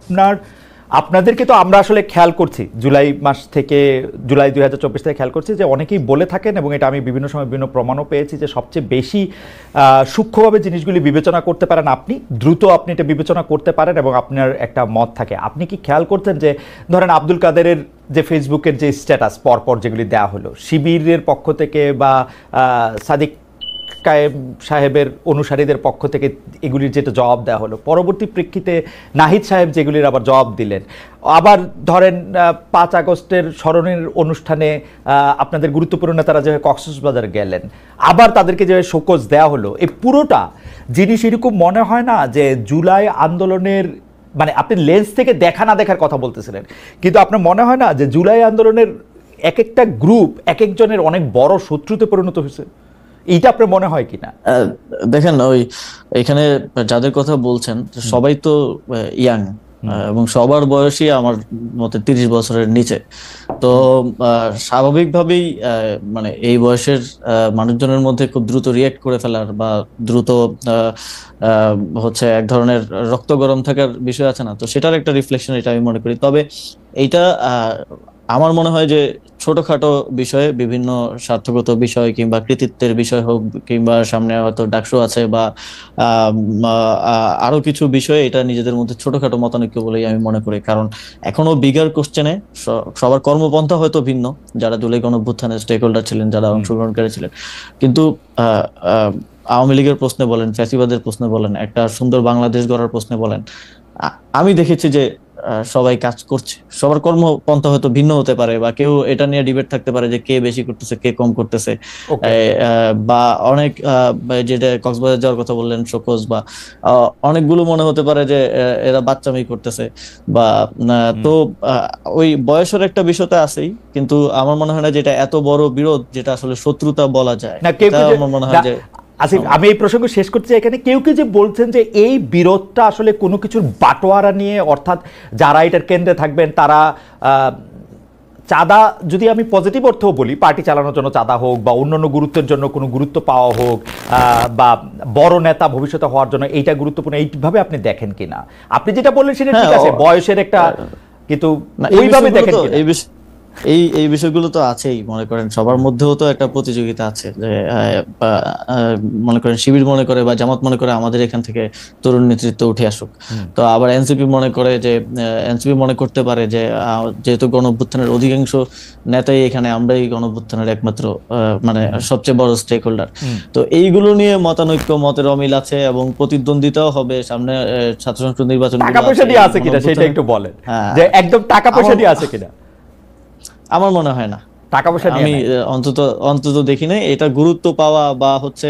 আপনার আপনাদেরকে তো আমরা আসলে খেয়াল করছি জুলাই মাস থেকে, জুলাই 2024 থেকে খেয়াল করছি যে অনেকেই বলে থাকেন, এবং এটা আমি বিভিন্ন সময় বিভিন্ন প্রমাণও পেয়েছি, যে সবচেয়ে বেশি সূক্ষ্মভাবে জিনিসগুলি বিবেচনা করতে পারেন আপনি, দ্রুত আপনি এটা বিবেচনা করতে পারেন এবং আপনার একটা মত থাকে। আপনি কি খেয়াল করতেন যে ধরেন আব্দুল কাদেরের যে ফেসবুকের যে স্ট্যাটাস পরপর যেগুলি দেওয়া হলো শিবিরের পক্ষ থেকে বা সাদিক কায়েম সাহেবের অনুসারীদের পক্ষ থেকে এগুলির যেটা জবাব দেওয়া হলো, পরবর্তী প্রেক্ষিতে নাহিদ সাহেব যেগুলির আবার জবাব দিলেন, আবার ধরেন 5 আগস্টের স্মরণের অনুষ্ঠানে আপনাদের গুরুত্বপূর্ণ নেতারা যেভাবে কক্সবাজার গেলেন, আবার তাদেরকে যেভাবে শোকজ দেওয়া হলো, এই পুরোটা জিনিস এরকম মনে হয় না যে জুলাই আন্দোলনের, মানে আপনি লেন্স থেকে দেখা না দেখার কথা বলতেছিলেন, কিন্তু আপনার মনে হয় না যে জুলাই আন্দোলনের এক একটা গ্রুপ এক একজনের অনেক বড় শত্রুতে পরিণত হয়েছে? এইটা আপনার মনে হয় কিনা? দেখেন, ওই এখানে যাদের কথা বলছেন সবাই তো ইয়াং, এবং সবার বয়সই আমার মতে 30 বছরের নিচে। তো স্বাভাবিকভাবেই মানে এই বয়সের মানুষজনের মধ্যে খুব দ্রুত রিয়েক্ট করে ফেলার বা দ্রুত হচ্ছে এক ধরনের রক্ত গরম থাকার বিষয় আছে না, তো সেটার একটা রিফ্লেকশন এটা আমি মনে করি। তবে এইটা আমার মনে হয় যে ছোটখাটো বিষয়ে, বিভিন্ন স্বার্থগত বিষয় কিংবা কৃতিত্বের বিষয় হোক, কিংবা সামনে হয়তো ডাকসু আছে বা আরো কিছু বিষয়ে, এটা নিজেদের মধ্যে ছোটখাটো মতানৈক্য বলেই আমি মনে করি। কারণ এখনো বিগার কোশ্চেনে সবার কর্মপন্থা হয়তো ভিন্ন, যারা জুলাই গণঅভ্যুত্থানের স্টেক হোল্ডার ছিলেন, যারা অংশগ্রহণকারী ছিলেন, কিন্তু আওয়ামী লীগের প্রশ্নে বলেন, ফ্যাসিবাদের প্রশ্নে বলেন, একটা সুন্দর বাংলাদেশ গড়ার প্রশ্নে বলেন, আমি দেখেছি যে সবাই কাজ করছে। সবার কর্মপন্থা হয়তো ভিন্ন হতে পারে, বা কেউ এটা নিয়ে ডিবেট থাকতে পারে যে কে বেশি করতেছে, কে কম করতেছে, বা অনেক যেটা কক্সবাজার যাওয়ার কথা বললেন শোকজ, বা অনেকগুলো মনে হতে পারে যে এরা বাচ্চামি করতেছে, বা তো ওই বয়সের একটা বিষয়টা আছেই। কিন্তু আমার মনে হয় না যেটা এত বড় বিরোধ যেটা আসলে শত্রুতা বলা যায়। আমার মনে হয় যে আসিফ, আমি এই প্রসঙ্গ শেষ করতে চাই। এখানে কেউ কেউ যে বলছেন যে এই বিরোধটা আসলে কোনো কিছুর বাটোয়ারা নিয়ে, অর্থাৎ যারা এটার কেন্দ্রে থাকবেন তারা চাঁদা, যদি আমি পজিটিভ অর্থও বলি, পার্টি চালানোর জন্য চাঁদা হোক বা অন্যান্য গুরুত্বের জন্য কোনো গুরুত্ব পাওয়া হোক, বা বড় নেতা ভবিষ্যতে হওয়ার জন্য এইটা গুরুত্বপূর্ণ, এইভাবে আপনি দেখেন কিনা? আপনি যেটা বললেন সেটা ঠিক আছে, বয়সের একটা, কিন্তু ওইভাবে দেখেন কিনা? এই বিষয়গুলো তো আছেই। মনে করেন সবার মধ্যেও তো একটা প্রতিযোগিতা আছে, যে মনে করেন শিবির মনে করে বা জামাত মনে করে আমাদের এখান থেকে তরুণ নেতৃত্ব উঠে আসুক, তো আবার এনসিপি মনে করে যে, এনসিপি মনে করতে পারে যে যেহেতু গণঅভ্যুত্থানের অধিকাংশ নেতাই এখানে, আমরাই গণঅভ্যুত্থানের একমাত্র মানে সবচেয়ে বড় স্টেক হোল্ডার। তো এইগুলো নিয়ে মতানৈক্য, মতের অমিল আছে, এবং প্রতিদ্বন্দ্বিতাও হবে সামনে ছাত্র সংসদ নির্বাচন। টাকা পয়সা দিয়ে আছে কিনা সেটা একটু বলেন, যে একদম টাকা পয়সা দিয়ে আছে কিনা? আমার মনে হয় না, টাকা পয়সা আমি অন্তত দেখি নাই। এটা গুরুত্ব পাওয়া বা হচ্ছে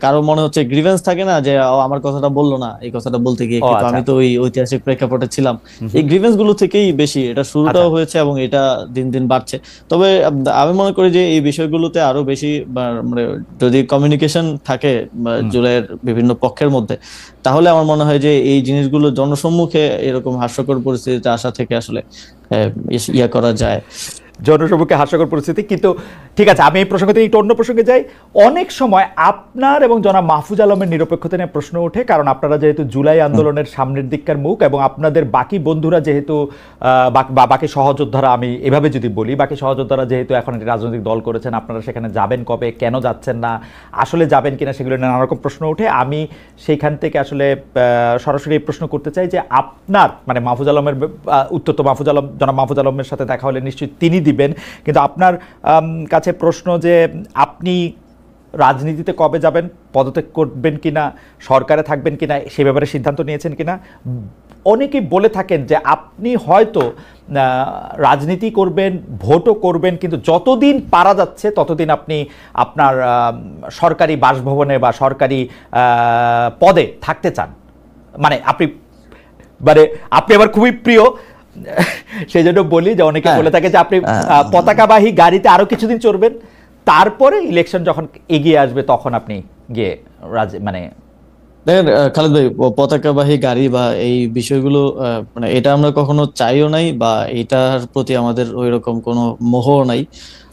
কারো মনে হচ্ছে গ্রিভেন্স থাকে না, যে আমার কথাটা বললো না, এই কথাটা বলতে গিয়ে, কিন্তু আমি তো ওই ঐতিহাসিক প্রেক্ষাপটে ছিলাম, এই গ্রিভেন্স গুলো থেকেই বেশি এটা শুরুটাও হয়েছে এবং এটা দিন দিন বাড়ছে। তবে আমি মনে করি যে এই বিষয়গুলোতে আরো বেশি, মানে যদি কমিউনিকেশন থাকে জুলাইয়ের বিভিন্ন পক্ষের মধ্যে, তাহলে আমার মনে হয় যে এই জিনিসগুলো জনসম্মুখে এরকম হাস্যকর পরিস্থিতিতে আসা থেকে আসলে ইয়া করা যায়, জনসম্মুখে হাস্যকর পরিস্থিতি। কিন্তু ঠিক আছে, আমি এই প্রসঙ্গ থেকে একটু অন্য প্রসঙ্গে যাই। অনেক সময় আপনার এবং জনাব মাহফুজ আলমের নিরপেক্ষতা নিয়ে প্রশ্ন ওঠে, কারণ আপনারা যেহেতু জুলাই আন্দোলনের সামনের দিককার মুখ, এবং আপনাদের বাকি বন্ধুরা যেহেতু বাকি সহযোদ্ধারা, আমি এভাবে যদি বলি, বাকি সহযোদ্ধারা যেহেতু এখন একটি রাজনৈতিক দল করেছেন, আপনারা সেখানে যাবেন কবে, কেন যাচ্ছেন না, আসলে যাবেন কিনা, সেগুলো নিয়ে নানা রকম প্রশ্ন ওঠে। আমি সেইখান থেকে আসলে সরাসরি এই প্রশ্ন করতে চাই যে আপনার, মানে মাহফুজ আলমের উত্তর তো মাহফুজ আলম, জনাব মাহফুজ আলমের সাথে দেখা হলে নিশ্চয়ই তিনি দিবেন, কিন্তু আপনার কাছে প্রশ্ন যে আপনি রাজনীতিতে কবে যাবেন, পদত্যাগ করবেন কিনা, সরকারে থাকবেন কিনা, সে ব্যাপারে সিদ্ধান্ত নিয়েছেন কিনা? অনেকেই বলে থাকেন যে আপনি হয়তো রাজনীতি করবেন, ভোটও করবেন, কিন্তু যতদিন পারা যাচ্ছে ততদিন আপনি আপনার সরকারি বাসভবনে বা সরকারি পদে থাকতে চান। মানে আপনি আমার খুবই প্রিয়, সেই জন্য বলি যে অনেকে বলে থাকে যে আপনি পতাকাবাহী গাড়িতে আরো কিছুদিন চড়বেন, তারপরে ইলেকশন যখন এগিয়ে আসবে তখন আপনি গিয়ে মানে। দেখেন খালেদ ভাই, পতাকাবাহী গাড়ি বা এই বিষয়গুলো মানে এটা আমরা কখনো চাইও নাই, বা এটার প্রতি আমাদের ওইরকম কোনো মোহ নাই।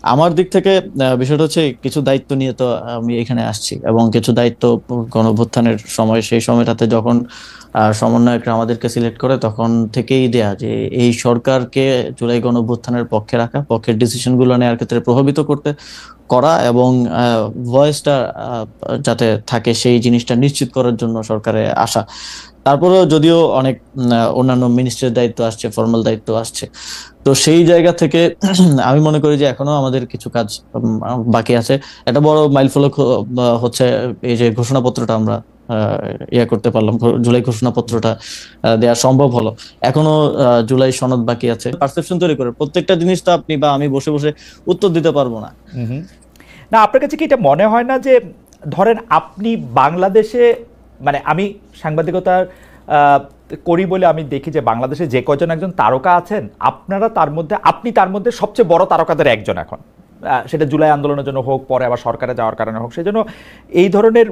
আমার দিক থেকে বিষয়টা হচ্ছে কিছু দায়িত্ব নিয়ে তো আমি এখানে আসছি, এবং কিছু দায়িত্ব গণঅভ্যুত্থানের সময়, সেই সময়টাতে যখন সমন্বয়করা আমাদেরকে সিলেক্ট করে তখন থেকেই দেয়া যে এই সরকারকে জুলাই গণঅভ্যুত্থানের পক্ষে রাখা, পক্ষের ডিসিশন গুলো নেওয়ার ক্ষেত্রে প্রভাবিত করা, এবং ভয়েসটা যাতে থাকে সেই জিনিসটা নিশ্চিত করার জন্য সরকারে আসা। তারপরেও যদিও অনেক অন্যান্য মিনিস্ট্রির দায়িত্ব আসছে, ফর্মাল দায়িত্ব আসছে, তো সেই জায়গা থেকে আমি মনে করি যে এখনো আমাদের কিছু কাজ বাকি আছে। একটা বড় মাইলফলক হচ্ছে এই যে ঘোষণাপত্রটা আমরা করতে পারলাম, জুলাই ঘোষণাপত্রটা দেওয়া সম্ভব হলো। এখনো জুলাই সনদ বাকি আছে। পারসেপশন তৈরি করে প্রত্যেকটা জিনিস তো আপনি বা আমি বসে বসে উত্তর দিতে পারবো না। না, আপনার কাছে কি এটা মনে হয় না যে ধরেন আপনি বাংলাদেশে, মানে আমি সাংবাদিকতার করি বলে আমি দেখি যে বাংলাদেশে যে কয়জন একজন তারকা আছেন, আপনি তার মধ্যে সবচেয়ে বড় তারকাদের একজন এখন, সেটা জুলাই আন্দোলনের জন্য হোক, পরে আবার সরকারে যাওয়ার কারণে হোক, সেই জন্য এই ধরনের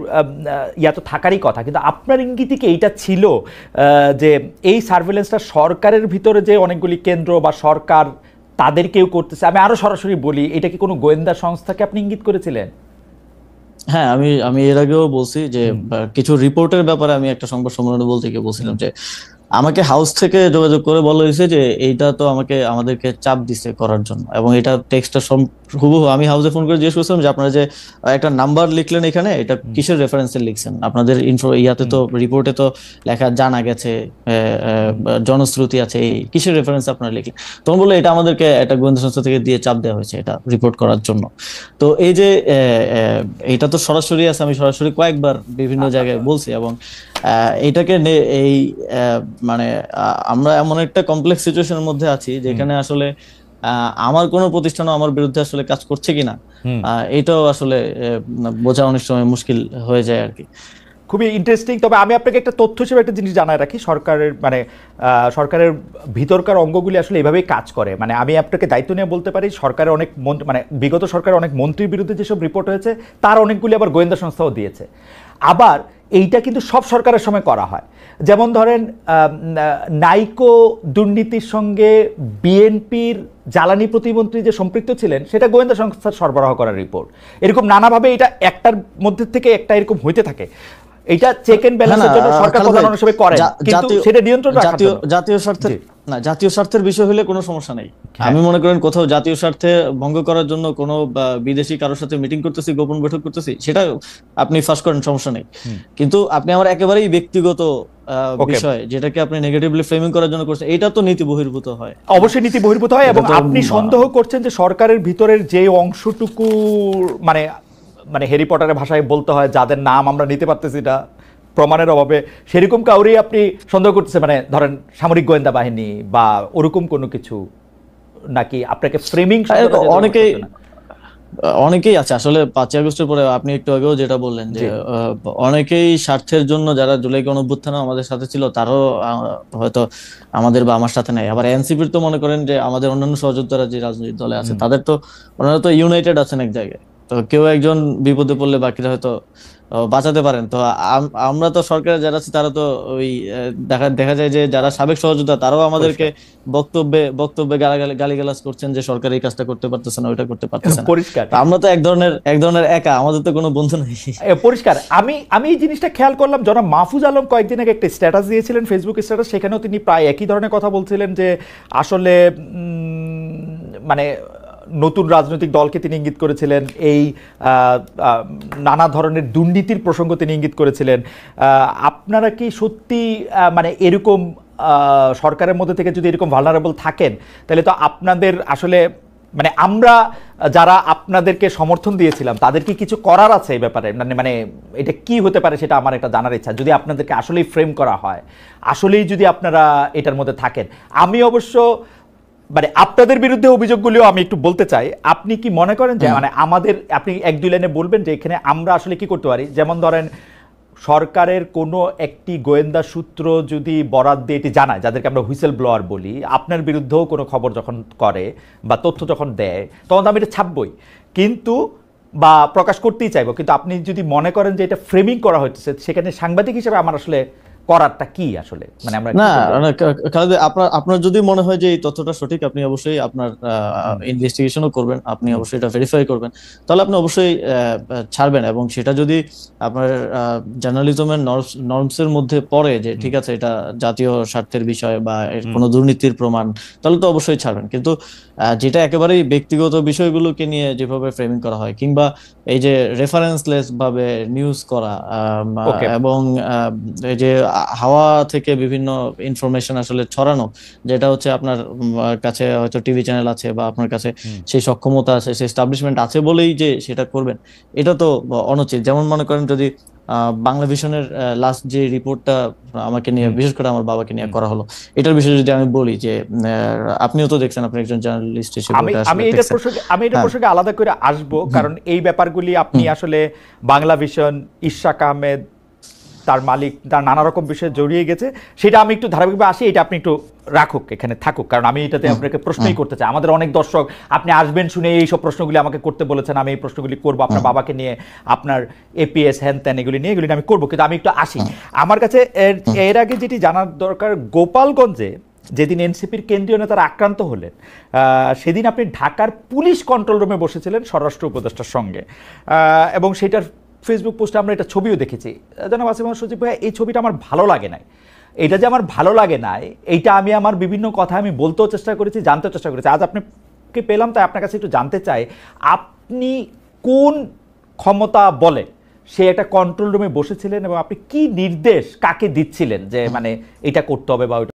ইয়া তো থাকারই কথা। কিন্তু আপনার ইঙ্গিতে কি এইটা ছিল যে এই সার্ভেলেন্সটা সরকারের ভিতরে যে অনেকগুলি কেন্দ্র বা সরকার তাদের কেউ করতেছে? আমি আরো সরাসরি বলি, এটা কি কোনো গোয়েন্দা সংস্থাকে আপনি ইঙ্গিত করেছিলেন? হ্যাঁ, আমি আমি এর আগেও বলছি যে কিছু রিপোর্টের ব্যাপারে আমি একটা সংবাদ সম্মেলনে বলতে গিয়ে বলছিলাম যে আমাকে হাউস থেকে যোগাযোগ করে বলা হয়েছে যে এইটা তো আমাদেরকে চাপ দিছে করার জন্য, এবং এটা টেক্সটটা হুবহু আমি হাউসে ফোন করে জিজ্ঞেস করছিলাম যে আপনারা যে একটা নাম্বার লিখলেন এখানে, এটা কিসের রেফারেন্সে লিখছেন? আপনাদের ইয়াতে তো রিপোর্টে তো লেখা জানা গেছে, জনশ্রুতি আছে, এই কিসের রেফারেন্সে আপনারা লিখলেন? তখন বললো এটা আমাদেরকে একটা গোয়েন্দা সংস্থা থেকে দিয়ে চাপ দেওয়া হয়েছে এটা রিপোর্ট করার জন্য। তো এই যে এটা তো সরাসরি আছে, আমি সরাসরি কয়েকবার বিভিন্ন জায়গায় বলছি, এবং এইটাকে এই মানে আমরা এমন একটা কমপ্লেক্স সিচুয়েশনের মধ্যে আছি যেখানে আসলে আমার কোনো প্রতিষ্ঠানও আমার বিরুদ্ধে আসলে কাজ করছে কিনা এটাও আসলে বোঝা অনেক সময় মুশকিল হয়ে যায় আর কি। খুবই ইন্টারেস্টিং। তবে আমি আপনাকে একটা তথ্য হিসেবে একটা জিনিস জানায় রাখি, সরকারের ভিতরকার অঙ্গগুলি আসলে এভাবেই কাজ করে। মানে আমি আপনাকে দায়িত্ব নিয়ে বলতে পারি, সরকারের অনেক মানে বিগত সরকারের অনেক মন্ত্রীর বিরুদ্ধে যেসব রিপোর্ট হয়েছে তার অনেকগুলি আবার গোয়েন্দা সংস্থাও দিয়েছে। আবার এইটা কিন্তু সব সরকারের সময় করা হয়। যেমন ধরেন নাইকো দুর্নীতির সঙ্গে বিএনপির জ্বালানি প্রতিমন্ত্রী যে সম্পৃক্ত ছিলেন সেটা গোয়েন্দা সংস্থার সরবরাহ করার রিপোর্ট। এরকম নানাভাবে এটা একটার মধ্যে থেকে একটা এরকম হইতে থাকে। এটা চেক এন্ড ব্যালেন্সের জন্য সরকার প্রধান হিসেবে করে, কিন্তু সেটা নিয়ন্ত্রণ রাখার জন্য জাতীয় স্বার্থের জাতীয় স্বার্থের বিষয় হলে কোনো সমস্যা নেই। আমি মনে করেন কোথাও জাতীয় স্বার্থে ভঙ্গ করার জন্য কোনো বিদেশি কারোর সাথে মিটিং করতেছি, গোপন বৈঠক করতেছি, সেটা আপনি ফাঁস করেন, সমস্যা নেই। কিন্তু আপনি আমার একেবারেই ব্যক্তিগত বিষয় যেটাকে আপনি নেগেটিভলি ফ্রেমিং করার জন্য করছেন, এটা তো নীতি বহির্ভূত হয়। অবশ্যই নীতি বহির্ভূত হয়। এবং আপনি সন্দেহ করছেন যে সরকারের ভিতরের যে অংশটুকু মানে হ্যারি পটারের ভাষায় বলতে হয়, যাদের নাম আমরা নিতে পারতেছি না প্রমাণের অভাবে, সেরকম কাউরেই আপনি সন্দেহ করতেছেন, মানে ধরেন সামরিক গোয়েন্দা বাহিনী বা ওরকম কোনো কিছু, নাকি আপনাকে ফ্রেমিং? অনেকেই আছে আসলে 5ই আগস্টের পরে আপনি একটু আগেও যেটা বললেন যে অনেকেই স্বার্থের জন্য যারা জুলাই গণঅভ্যুত্থানে আমাদের সাথে ছিল তারও হয়তো আমাদের বা আমার সাথে নাই। আবার এনসিপির তো মনে করেন যে আমাদের অন্যান্য সহযোদ্ধারা যে রাজনৈতিক দলে আছে তাদের তো ওনারা তো ইউনাইটেড আছেন এক জায়গায়, তো কেউ একজন বিপদে পড়লে বাকিরা হয়তো বাঁচাতে পারেন। তো আমরা তো সরকারে যারা আছি তারা তো ওই দেখা যায় যে যারা সাবেক সহযোদ্ধা তারাও আমাদেরকে বক্তব্যে গালিগালাজ করছেন যে সরকার এই কাজটা করতে পারতেছে না, ওইটা করতে পারতেছে না। পরিষ্কার আমরা তো এক ধরনের একা, আমাদের তো কোনো বন্ধু নেই। পরিষ্কার। আমি এই জিনিসটা খেয়াল করলাম, জনাব মাহফুজ আলম কয়েকদিন আগে একটা স্ট্যাটাস দিয়েছিলেন, ফেসবুক স্ট্যাটাস, সেখানেও তিনি প্রায় একই ধরনের কথা বলছিলেন যে আসলে মানে নতুন রাজনৈতিক দলকে তিনি ইঙ্গিত করেছিলেন, এই নানা ধরনের দুর্নীতির প্রসঙ্গ তিনি ইঙ্গিত করেছিলেন। আপনারা কি সত্যি মানে এরকম সরকারের মধ্যে থেকে যদি এরকম ভালনারেবল থাকেন, তাহলে তো আপনাদের আসলে মানে আমরা যারা আপনাদেরকে সমর্থন দিয়েছিলাম তাদের কি কিছু করার আছে এই ব্যাপারে? মানে এটা কি হতে পারে সেটা আমার একটা জানার ইচ্ছা, যদি আপনাদেরকে আসলেই ফ্রেম করা হয়, আসলেই যদি আপনারা এটার মধ্যে থাকেন। আমি অবশ্য মানে আপনাদের বিরুদ্ধে অভিযোগগুলিও আমি একটু বলতে চাই। আপনি কি মনে করেন যে মানে আমাদের, আপনি এক দুই লাইনে বলবেন যে এখানে আমরা আসলে কি করতে পারি? যেমন ধরেন সরকারের কোনো একটি গোয়েন্দা সূত্র যদি বরাদ দিয়ে এটি জানায়, যাদেরকে আমরা হুইসেল ব্লোয়ার বলি, আপনার বিরুদ্ধেও কোনো খবর যখন করে বা তথ্য যখন দেয়, তখন আমি এটা ছাপবই, কিন্তু বা প্রকাশ করতেই চাইবো। কিন্তু আপনি যদি মনে করেন যে এটা ফ্রেমিং করা হচ্ছে, সেখানে সাংবাদিক হিসেবে আমার আসলে করারটা কি আসলে, মানে আমরা কি না করবো? না, খালেদ ভাই, আপনার আপনার যদি মনে হয় যে এই তথ্যটা সঠিক, আপনি অবশ্যই আপনার ইনভেস্টিগেশনও করবেন, আপনি অবশ্যই এটা ভেরিফাই করবেন, তাহলে আপনি অবশ্যই ছাড়বেন। এবং সেটা যদি আপনার জার্নালিজমের নর্মসের মধ্যে পড়ে যে ঠিক আছে এটা জাতীয় স্বার্থের বিষয় বা এর কোনো দুর্নীতির প্রমাণ, তাহলে তো অবশ্যই ছাড়বেন। কিন্তু যেটা একেবারেই ব্যক্তিগত বিষয়গুলোকে নিয়ে যেভাবে ফ্রেমিং করা হয়, কিংবা এই যে রেফারেন্সলেস ভাবে নিউজ করা, ওকে, এবং এই যে হাওয়া থেকে বিভিন্ন ইনফরমেশন আসলে ছড়ানো, যেটা হচ্ছে আপনার কাছে হয়তো টিভি চ্যানেল আছে বা আপনার কাছে সেই সক্ষমতা আছে, সেই এস্টাবলিশমেন্ট আছে বলেই যে সেটা করবেন, এটা তো অনুচিত। যেমন মনে করেন যদি বাংলা ভিশনের লাস্ট যে রিপোর্টটা আমাকে নিয়ে, বিশেষ করে আমার বাবাকে নিয়ে করা হলো, এটার বিষয়ে যদি আমি বলি যে আপনিও তো দেখছেন, আপনি একজন জার্নালিস্ট হিসেবে আমি ওটা আমি আসলে এটার দেখছেন। প্রসঙ্গে আমি এটার হ্যাঁ। প্রসঙ্গে আলাদা করে আসবো, কারণ এই ব্যাপারগুলি আপনি আসলে বাংলা ভিশন, ইশরাক আহমেদ, তার মালিক, তার নানা রকম বিষয়ে জড়িয়ে গেছে, সেটা আমি একটু ধারাবাহিকভাবে আসি, এটা আপনি একটু রাখুক, এখানে থাকুক, কারণ আমি এটাতে আপনাকে প্রশ্নই করতে চাই। আমাদের অনেক দর্শক আপনি আসবেন শুনে এইসব প্রশ্নগুলি আমাকে করতে বলেছেন, আমি এই প্রশ্নগুলি করবো আপনার বাবাকে নিয়ে, আপনার এপিএস হ্যান ত্যান এগুলি নিয়ে, এগুলি নিয়ে আমি করবো, কিন্তু আমি একটু আসি। আমার কাছে এর আগে যেটি জানার দরকার, গোপালগঞ্জে যেদিন এনসিপির কেন্দ্রীয় নেতারা আক্রান্ত হলেন, সেদিন আপনি ঢাকার পুলিশ কন্ট্রোল রুমে বসেছিলেন স্বরাষ্ট্র উপদেষ্টার সঙ্গে, এবং সেটার ফেসবুক পোস্টে আমরা এটা ছবিও দেখেছি। জনাব আসিফ মাহমুদ সজীব ভাই, এই ছবিটা আমার ভালো লাগে নাই। এটা যে আমার ভালো লাগে নাই, এইটা আমি আমার বিভিন্ন কথা আমি বলতেও চেষ্টা করেছি, জানতেও চেষ্টা করেছি। আজ আপনাকে পেলাম, তাই আপনার কাছে একটু জানতে চাই, আপনি কোন ক্ষমতা বলে সে একটা কন্ট্রোল রুমে বসেছিলেন এবং আপনি কি নির্দেশ কাকে দিচ্ছিলেন যে মানে এটা করতে হবে বা